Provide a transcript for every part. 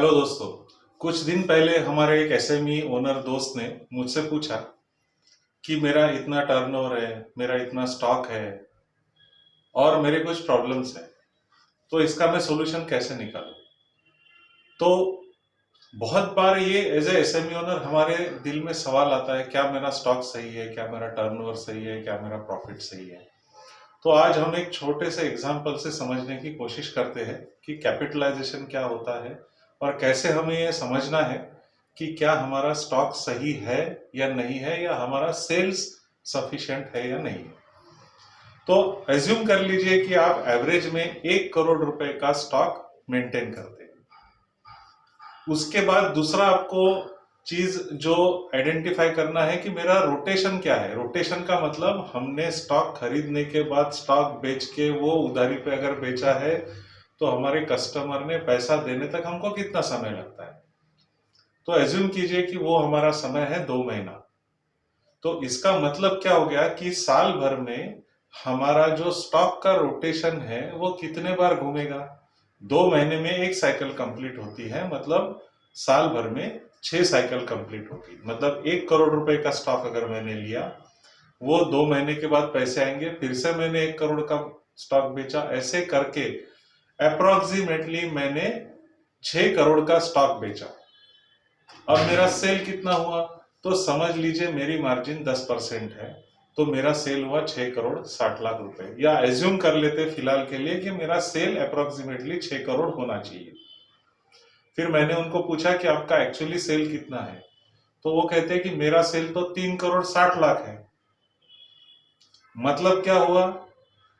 Hello दोस्तों। कुछ दिन पहले हमारे एक एसएमई ओनर दोस्त ने मुझसे पूछा कि मेरा इतना टर्नओवर है, मेरा इतना स्टॉक है और मेरे कुछ प्रॉब्लम्स हैं, तो इसका मैं सॉल्यूशन कैसे निकालूं। तो बहुत बार ये एज ए एसएमई ओनर हमारे दिल में सवाल आता है, क्या मेरा स्टॉक सही है, क्या मेरा टर्नओवर सही है, क्या मेरा प्रॉफिट सही है। तो आज हम एक छोटे से एग्जाम्पल से समझने की कोशिश करते हैं कि कैपिटलाइजेशन क्या होता है और कैसे हमें ये समझना है कि क्या हमारा स्टॉक सही है या नहीं है, या हमारा सेल्स सफिशिएंट है या नहीं है। तो एज्यूम कर लीजिए कि आप एवरेज में 1 करोड़ रुपए का स्टॉक मेंटेन करते हैं। उसके बाद दूसरा आपको चीज जो आइडेंटिफाई करना है कि मेरा रोटेशन क्या है। रोटेशन का मतलब हमने स्टॉक खरीदने के बाद स्टॉक बेच के वो उधारी पे अगर बेचा है तो हमारे कस्टमर ने पैसा देने तक हमको कितना समय लगता है। तो एज्यूम कीजिए कि वो हमारा समय है 2 महीना। तो इसका मतलब क्या हो गया कि साल भर में हमारा जो स्टॉक का रोटेशन है वो कितने बार घूमेगा। 2 महीने में एक साइकिल कंप्लीट होती है, मतलब साल भर में 6 साइकिल कंप्लीट होगी। मतलब 1 करोड़ रुपए का स्टॉक अगर मैंने लिया, वो 2 महीने के बाद पैसे आएंगे, फिर से मैंने 1 करोड़ का स्टॉक बेचा, ऐसे करके अप्रोक्सीमेटली मैंने 6 करोड़ का स्टॉक बेचा। अब मेरा सेल कितना हुआ, तो समझ लीजिए मेरी मार्जिन 10% है, तो मेरा सेल हुआ 6 करोड़ 60 लाख रुपए। या एज्यूम कर लेते फिलहाल के लिए कि मेरा सेल अप्रोक्सीमेटली 6 करोड़ होना चाहिए। फिर मैंने उनको पूछा कि आपका एक्चुअली सेल कितना है, तो वो कहते हैं कि मेरा सेल तो 3 करोड़ 60 लाख है। मतलब क्या हुआ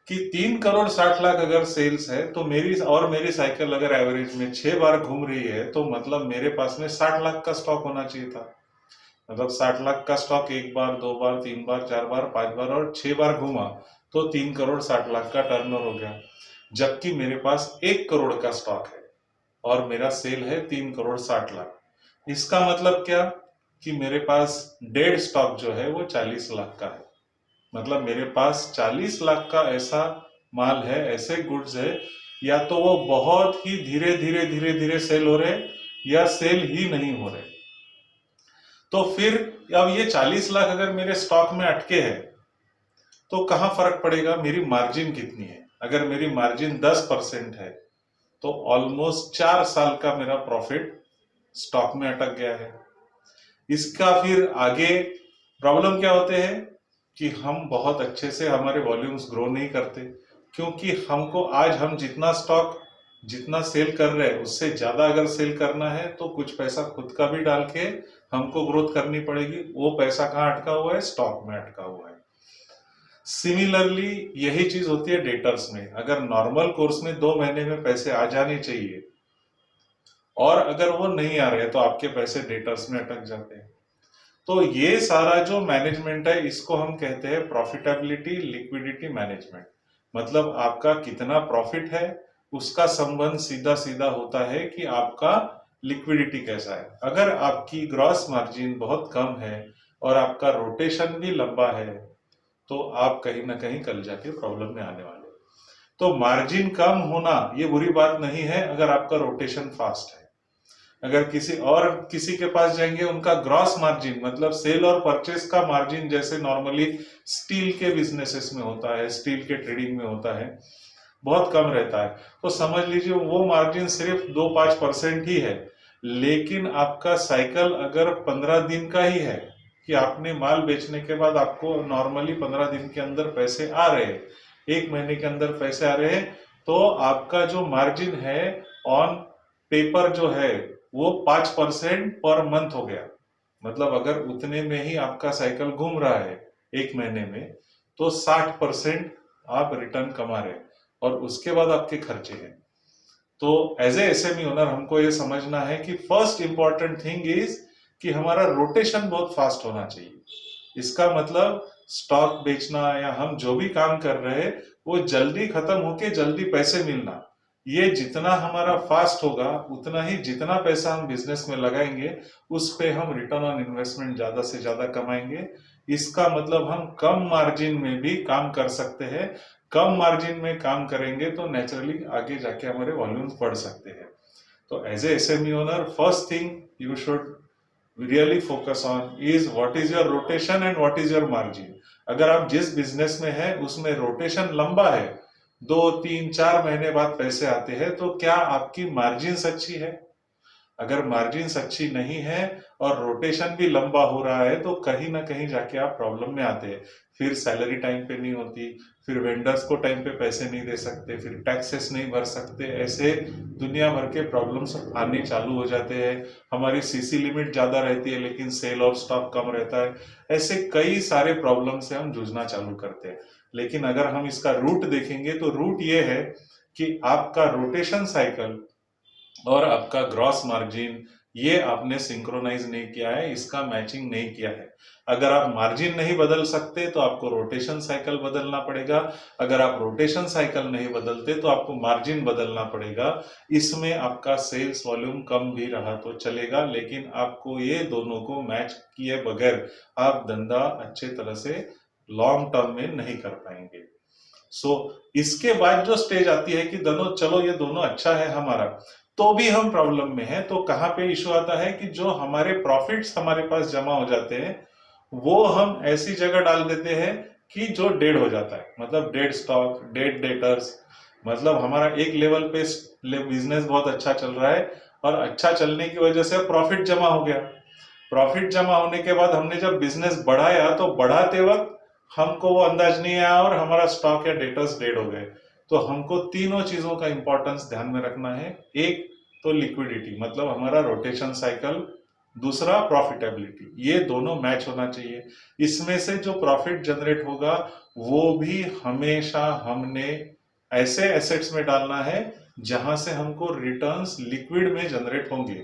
कि 3 करोड़ 60 लाख अगर सेल्स है तो मेरी साइकिल अगर एवरेज में 6 बार घूम रही है, तो मतलब मेरे पास में 60 लाख का स्टॉक होना चाहिए था। मतलब 60 लाख का स्टॉक 1 बार 2 बार 3 बार 4 बार 5 बार और 6 बार घूमा, तो 3 करोड़ 60 लाख का टर्नओवर हो गया। जबकि मेरे पास 1 करोड़ का स्टॉक है और मेरा सेल है 3 करोड़ 60 लाख। इसका मतलब क्या कि मेरे पास डेड स्टॉक जो है वो 40 लाख का है। मतलब मेरे पास 40 लाख का ऐसा माल है, ऐसे गुड्स है, या तो वो बहुत ही धीरे धीरे धीरे धीरे सेल हो रहे या सेल ही नहीं हो रहे। तो फिर अब ये 40 लाख अगर मेरे स्टॉक में अटके हैं तो कहां फर्क पड़ेगा, मेरी मार्जिन कितनी है। अगर मेरी मार्जिन 10% है तो ऑलमोस्ट 4 साल का मेरा प्रॉफिट स्टॉक में अटक गया है। इसका फिर आगे प्रॉब्लम क्या होते हैं कि हम बहुत अच्छे से हमारे वॉल्यूम्स ग्रो नहीं करते, क्योंकि हमको आज हम जितना सेल कर रहे हैं उससे ज्यादा अगर सेल करना है तो कुछ पैसा खुद का भी डाल के हमको ग्रोथ करनी पड़ेगी। वो पैसा कहाँ अटका हुआ है, स्टॉक में अटका हुआ है। सिमिलरली यही चीज होती है डेटर्स में। अगर नॉर्मल कोर्स में 2 महीने में पैसे आ जाने चाहिए और अगर वो नहीं आ रहे तो आपके पैसे डेटर्स में अटक जाते हैं। तो ये सारा जो मैनेजमेंट है इसको हम कहते हैं प्रॉफिटेबिलिटी लिक्विडिटी मैनेजमेंट। मतलब आपका कितना प्रॉफिट है उसका संबंध सीधा सीधा होता है कि आपका लिक्विडिटी कैसा है। अगर आपकी ग्रॉस मार्जिन बहुत कम है और आपका रोटेशन भी लंबा है तो आप कहीं ना कहीं कल जाके प्रॉब्लम में आने वाले हो। तो मार्जिन कम होना ये बुरी बात नहीं है अगर आपका रोटेशन फास्ट है। अगर किसी के पास जाएंगे, उनका ग्रॉस मार्जिन मतलब सेल और परचेस का मार्जिन जैसे नॉर्मली स्टील के बिजनेसेस में होता है, स्टील के ट्रेडिंग में होता है, बहुत कम रहता है। तो समझ लीजिए वो मार्जिन सिर्फ 2-5% ही है। लेकिन आपका साइकिल अगर 15 दिन का ही है कि आपने माल बेचने के बाद आपको नॉर्मली 15 दिन के अंदर पैसे आ रहे हैं, 1 महीने के अंदर पैसे आ रहे हैं, तो आपका जो मार्जिन है ऑन पेपर जो है वो 5% पर मंथ हो गया। मतलब अगर उतने में ही आपका साइकिल घूम रहा है 1 महीने में, तो 60% आप रिटर्न कमा रहे हैं और उसके बाद आपके खर्चे हैं। तो एज ए एसएमई ओनर हमको ये समझना है कि फर्स्ट इंपॉर्टेंट थिंग इज कि हमारा रोटेशन बहुत फास्ट होना चाहिए। इसका मतलब स्टॉक बेचना या हम जो भी काम कर रहे हैं वो जल्दी खत्म होके जल्दी पैसे मिलना, ये जितना हमारा फास्ट होगा उतना ही जितना पैसा हम बिजनेस में लगाएंगे उस पे हम रिटर्न ऑन इन्वेस्टमेंट ज्यादा से ज्यादा कमाएंगे। इसका मतलब हम कम मार्जिन में भी काम कर सकते हैं। कम मार्जिन में काम करेंगे तो नेचुरली आगे जाके हमारे वॉल्यूम्स बढ़ सकते हैं। तो as a SME owner, first thing you should really focus on is what is your rotation and what is your margin. अगर आप जिस बिजनेस में है उसमें रोटेशन लंबा है, 2 3 4 महीने बाद पैसे आते हैं, तो क्या आपकी मार्जिन अच्छी है? अगर मार्जिन अच्छी नहीं है और रोटेशन भी लंबा हो रहा है, तो कहीं ना कहीं जाके आप प्रॉब्लम में आते हैं। फिर सैलरी टाइम पे नहीं होती, फिर वेंडर्स को टाइम पे पैसे नहीं दे सकते, फिर टैक्सेस नहीं भर सकते, ऐसे दुनिया भर के प्रॉब्लम्स आने चालू हो जाते हैं। हमारी सीसी लिमिट ज्यादा रहती है लेकिन सेल ऑफ स्टॉक कम रहता है। ऐसे कई सारे प्रॉब्लम से हम जूझना चालू करते हैं। लेकिन अगर हम इसका रूट देखेंगे तो रूट ये है कि आपका रोटेशन साइकिल और आपका ग्रॉस मार्जिन, ये आपने सिंक्रोनाइज नहीं किया है, इसका मैचिंग नहीं किया है। अगर आप मार्जिन नहीं बदल सकते तो आपको रोटेशन साइकिल बदलना पड़ेगा। अगर आप रोटेशन साइकिल नहीं बदलते तो आपको मार्जिन बदलना पड़ेगा। इसमें आपका सेल्स वॉल्यूम कम भी रहा तो चलेगा, लेकिन आपको ये दोनों को मैच किए बगैर आप धंधा अच्छे तरह से लॉन्ग टर्म में नहीं कर पाएंगे। इसके बाद जो स्टेज आती है कि दोनों, चलो ये दोनों अच्छा है हमारा, तो भी हम प्रॉब्लम में है। तो कहां पे इशू आता है कि जो हमारे प्रॉफिट्स हमारे पास जमा हो जाते हैं, वो हम ऐसी जगह डाल देते हैं कि जो डेड हो जाता है, मतलब डेड स्टॉक, डेड डेटर्स। मतलब हमारा एक लेवल पे बिजनेस बहुत अच्छा चल रहा है और अच्छा चलने की वजह से प्रॉफिट जमा हो गया। प्रॉफिट जमा होने के बाद हमने जब बिजनेस बढ़ाया तो बढ़ाते वक्त हमको वो अंदाज नहीं आया और हमारा स्टॉक या डेटर्स डेड हो गए। तो हमको तीनों चीजों का इंपॉर्टेंस ध्यान में रखना है। एक तो लिक्विडिटी, मतलब हमारा रोटेशन साइकिल, दूसरा प्रॉफिटेबिलिटी, ये दोनों मैच होना चाहिए। इसमें से जो प्रॉफिट जनरेट होगा वो भी हमेशा हमने ऐसे एसेट्स में डालना है जहां से हमको रिटर्न्स लिक्विड में जनरेट होंगे,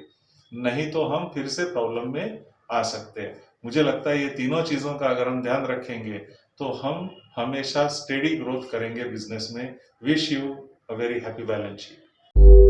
नहीं तो हम फिर से प्रॉब्लम में आ सकते हैं। मुझे लगता है ये तीनों चीजों का अगर हम ध्यान रखेंगे तो हम हमेशा स्टेडी ग्रोथ करेंगे बिजनेस में। Wish you a very happy balance sheet.